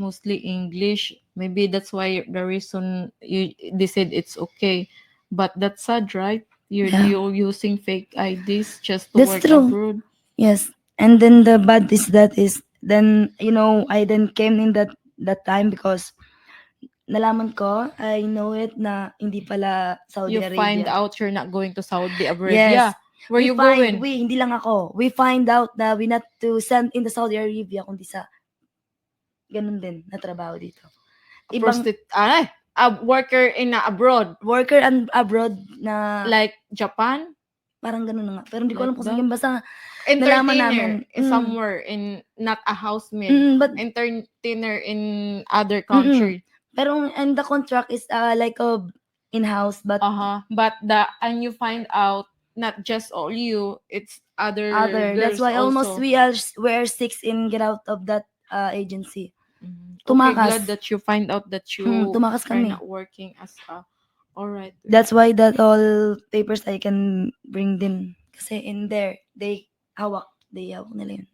mostly English. Maybe that's why the reason they said it's okay. But that's sad, right? Yeah, You're using fake IDs just to that's work true. abroad. Yes. And then the bad is that is then I then came in that time because nalaman ko, I know it na hindi pala Saudi You find Arabia. out you're not going to Saudi Yes. Arabia. Where you going? Hindi lang ako. We find out na we not to send in the Saudi Arabia kundi sa ganun din na trabaho dito. Ibang A worker in abroad, worker and abroad na like Japan, parang ganun na nga. Pero hindi ko like alam kung that. saan yun. Basta nalaman namin. Entertainer is somewhere in not a housemaid. But Entertainer in other mm, country. pero and the contract is like a in-house but But and you find out not just all you, it's other other. That's girls why almost also. we're six in get out of that agency. Okay, Tumakas. glad that you find out that you Tumakas are kami. not working as a. All right. That's why that all papers I can bring din. Kasi in there, they hawak nila yun.